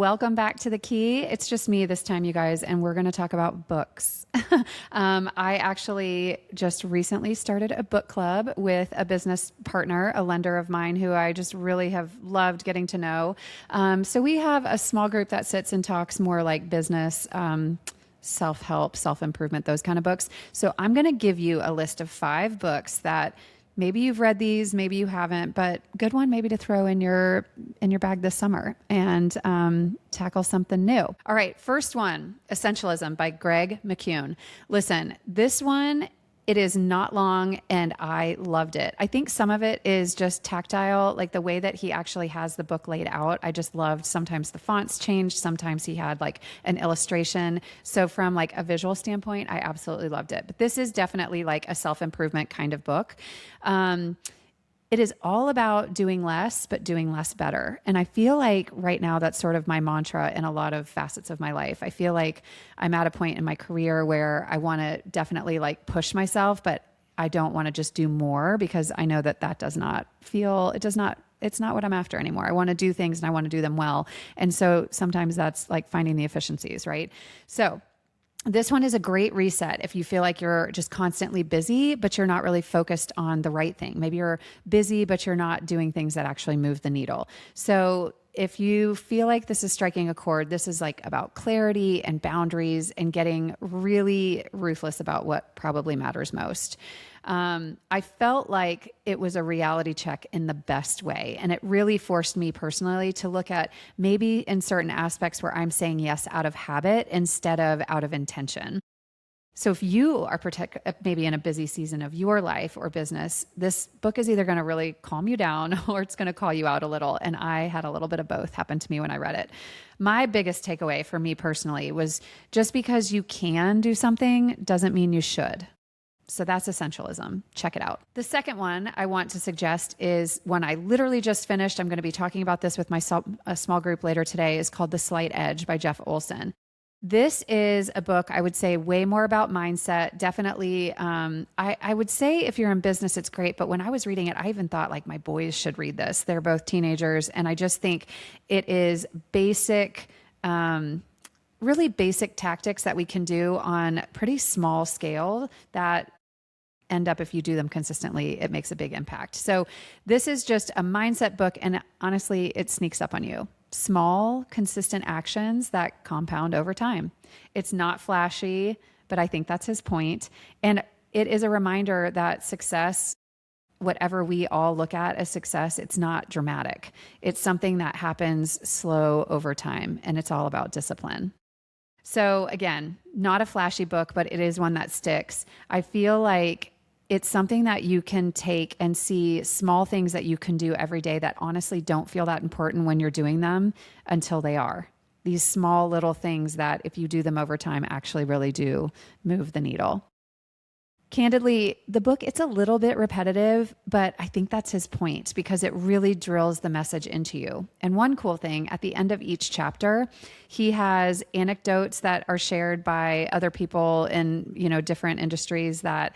Welcome back to the Key. It's just me this time, you guys, and we're going to talk about books. I actually just recently started a book club with a business partner, a lender of mine who I just really have loved getting to know. So we have a small group that sits and talks more like business, self-help, self-improvement, those kind of books. So I'm going to give you a list of 5 books that maybe you've read these, maybe you haven't, but good one maybe to throw in your bag this summer and tackle something new. All right, first one, Essentialism by Greg McKeown. Listen, this one, it is not long and I loved it. I think some of it is just tactile, like the way that he actually has the book laid out. I just loved sometimes the fonts changed. Sometimes he had like an illustration. So from like a visual standpoint, I absolutely loved it. But this is definitely like a self-improvement kind of book. It is all about doing less, but doing less better. And I feel like right now that's sort of my mantra in a lot of facets of my life. I feel like I'm at a point in my career where I want to definitely like push myself, but I don't want to just do more because I know that that does not feel, it does not, it's not what I'm after anymore. I want to do things and I want to do them well. And so sometimes that's like finding the efficiencies, right? So this one is a great reset if you feel like you're just constantly busy, but you're not really focused on the right thing. Maybe you're busy, but you're not doing things that actually move the needle. So if you feel like this is striking a chord, this is like about clarity and boundaries and getting really ruthless about what probably matters most. I felt like it was a reality check in the best way. And it really forced me personally to look at maybe in certain aspects where I'm saying yes out of habit instead of out of intention. So if you are maybe in a busy season of your life or business, this book is either going to really calm you down or it's going to call you out a little. And I had a little bit of both happen to me when I read it. My biggest takeaway for me personally was just because you can do something doesn't mean you should. So that's Essentialism. Check it out. The second one I want to suggest is one I literally just finished. I'm going to be talking about this with a small group later today. Is called The Slight Edge by Jeff Olson. This is a book I would say way more about mindset. Definitely, I would say if you're in business, it's great. But when I was reading it, I even thought like my boys should read this. They're both teenagers. And I just think it is basic, really basic tactics that we can do on pretty small scale that end up, if you do them consistently, it makes a big impact. So this is just a mindset book. And honestly, it sneaks up on you. Small, consistent actions that compound over time. It's not flashy, but I think that's his point. And it is a reminder that success, whatever we all look at as success, it's not dramatic. It's something that happens slow over time, and it's all about discipline. So again, not a flashy book, but it is one that sticks. I feel like it's something that you can take and see small things that you can do every day that honestly don't feel that important when you're doing them until they are. These small little things that if you do them over time actually really do move the needle. Candidly, the book, it's a little bit repetitive, but I think that's his point because it really drills the message into you. And one cool thing, at the end of each chapter, he has anecdotes that are shared by other people in, different industries that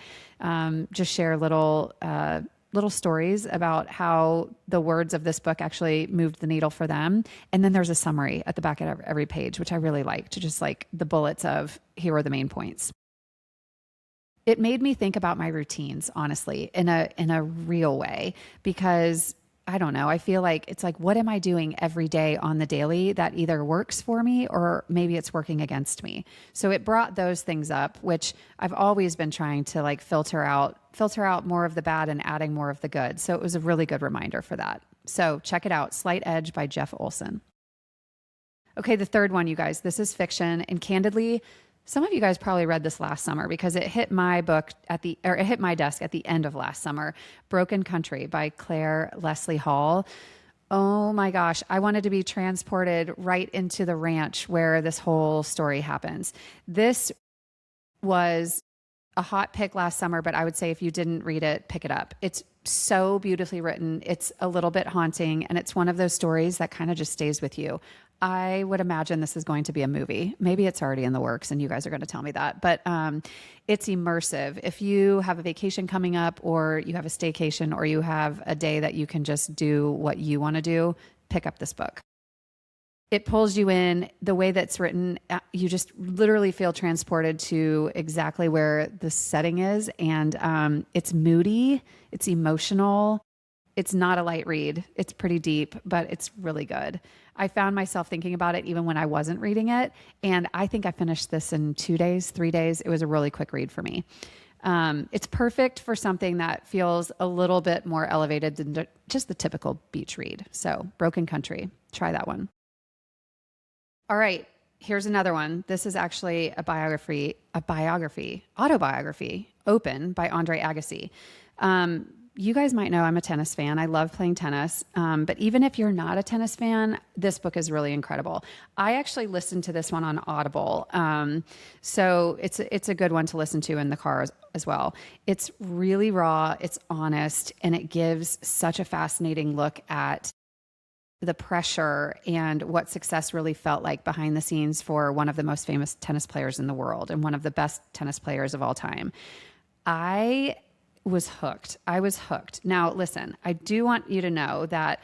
just share little stories about how the words of this book actually moved the needle for them. And then there's a summary at the back of every page, which I really liked, just like the bullets of here are the main points. It made me think about my routines, honestly, in a real way, because I don't know, I feel like it's like, what am I doing every day on the daily that either works for me or maybe it's working against me? So it brought those things up, which I've always been trying to like filter out more of the bad and adding more of the good. So it was a really good reminder for that. So check it out, Slight Edge by Jeff Olson. Okay, the third one, you guys, this is fiction, and candidly, some of you guys probably read this last summer because it hit my it hit my desk at the end of last summer. Broken Country by Claire Leslie Hall. Oh my gosh, I wanted to be transported right into the ranch where this whole story happens. This was a hot pick last summer, but I would say if you didn't read it, pick it up. It's so beautifully written. It's a little bit haunting, and it's one of those stories that kind of just stays with you. I would imagine this is going to be a movie. Maybe it's already in the works and you guys are going to tell me that, but it's immersive. If you have a vacation coming up or you have a staycation or you have a day that you can just do what you want to do, pick up this book. It pulls you in the way that's written. You just literally feel transported to exactly where the setting is. And it's moody, it's emotional. It's not a light read. It's pretty deep, but it's really good. I found myself thinking about it even when I wasn't reading it. And I think I finished this in 2 days, 3 days. It was a really quick read for me. It's perfect for something that feels a little bit more elevated than just the typical beach read. So Broken Country, try that one. All right, here's another one. This is actually a autobiography, Open by Andre Agassi. You guys might know I'm a tennis fan. I love playing tennis. But even if you're not a tennis fan, this book is really incredible. I actually listened to this one on Audible. So it's a good one to listen to in the car as well. It's really raw, it's honest, and it gives such a fascinating look at the pressure and what success really felt like behind the scenes for one of the most famous tennis players in the world and one of the best tennis players of all time. I was hooked. Now, listen, I do want you to know that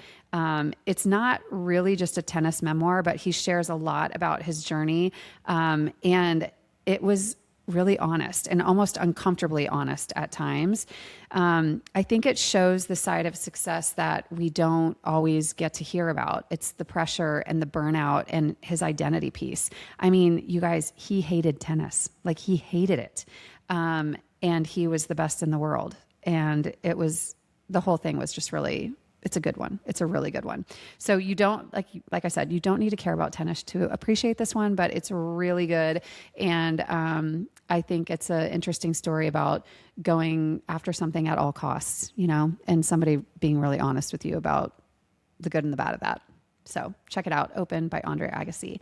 it's not really just a tennis memoir, but he shares a lot about his journey. And it was really honest and almost uncomfortably honest at times. I think it shows the side of success that we don't always get to hear about. It's the pressure and the burnout and his identity piece. I mean, you guys, he hated tennis. Like, he hated it. And he was the best in the world. And the whole thing was just really, it's a good one. It's a really good one. So you don't, like I said, you don't need to care about tennis to appreciate this one, but it's really good. And I think it's an interesting story about going after something at all costs, and somebody being really honest with you about the good and the bad of that. So check it out, Open by Andre Agassi.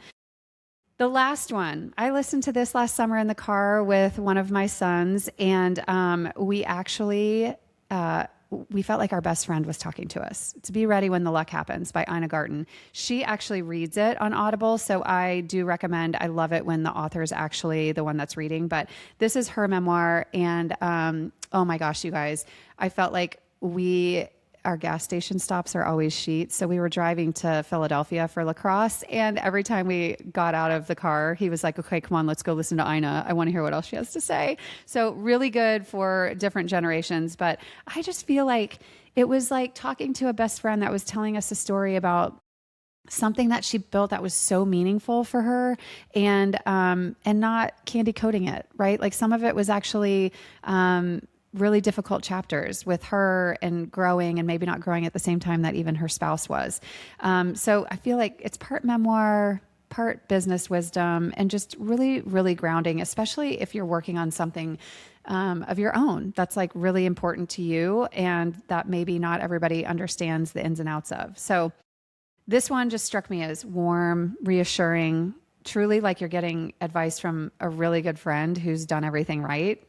The last one, I listened to this last summer in the car with one of my sons, and we actually, we felt like our best friend was talking to us. It's Be Ready When the Luck Happens by Garten. She actually reads it on Audible, so I do recommend. I love it when the author is actually the one that's reading, but this is her memoir, and oh my gosh, you guys, I felt like our gas station stops are always Sheetz. So we were driving to Philadelphia for lacrosse. And every time we got out of the car, he was like, okay, come on, let's go listen to Ina. I want to hear what else she has to say. So really good for different generations. But I just feel like it was like talking to a best friend that was telling us a story about something that she built that was so meaningful for her, and not candy coating it, right? Like, some of it was actually, really difficult chapters with her and growing, and maybe not growing at the same time that even her spouse was. So I feel like it's part memoir, part business wisdom, and just really, really grounding, especially if you're working on something of your own that's like really important to you and that maybe not everybody understands the ins and outs of. So this one just struck me as warm, reassuring, truly like you're getting advice from a really good friend who's done everything right,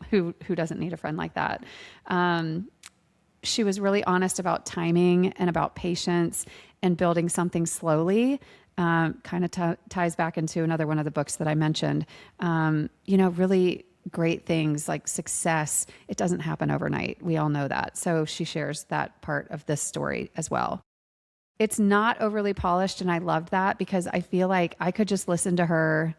who doesn't need a friend like that. She was really honest about timing and about patience and building something slowly. Kind of ties back into another one of the books that I mentioned. Really great things like success. It doesn't happen overnight. We all know that. So she shares that part of this story as well. It's not overly polished, and I loved that because I feel like I could just listen to her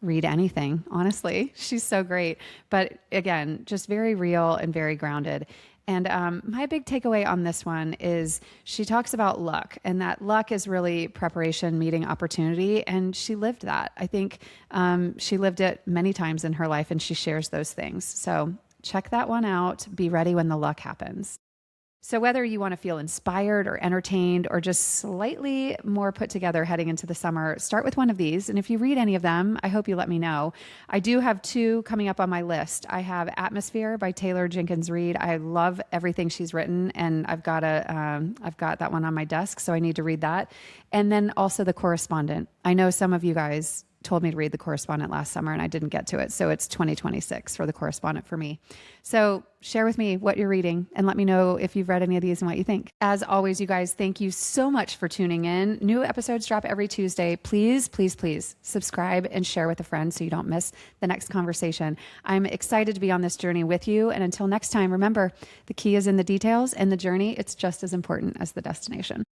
read anything, honestly. She's so great. But again, just very real and very grounded. And my big takeaway on this one is she talks about luck, and that luck is really preparation meeting opportunity. And she lived that. I think she lived it many times in her life, and she shares those things. So check that one out. Be ready when the luck happens. So whether you want to feel inspired or entertained or just slightly more put together heading into the summer, start with one of these. And if you read any of them, I hope you let me know. I do have 2 coming up on my list. I have Atmosphere by Taylor Jenkins Reid. I love everything she's written, and I've got that one on my desk, so I need to read that. And then also The Correspondent. I know some of you guys told me to read The Correspondent last summer, and I didn't get to it. So it's 2026 for The Correspondent for me. So share with me what you're reading and let me know if you've read any of these and what you think. As always, you guys, thank you so much for tuning in. New episodes drop every Tuesday. Please, please, please subscribe and share with a friend so you don't miss the next conversation. I'm excited to be on this journey with you. And until next time, remember, the key is in the details, and the journey, it's just as important as the destination.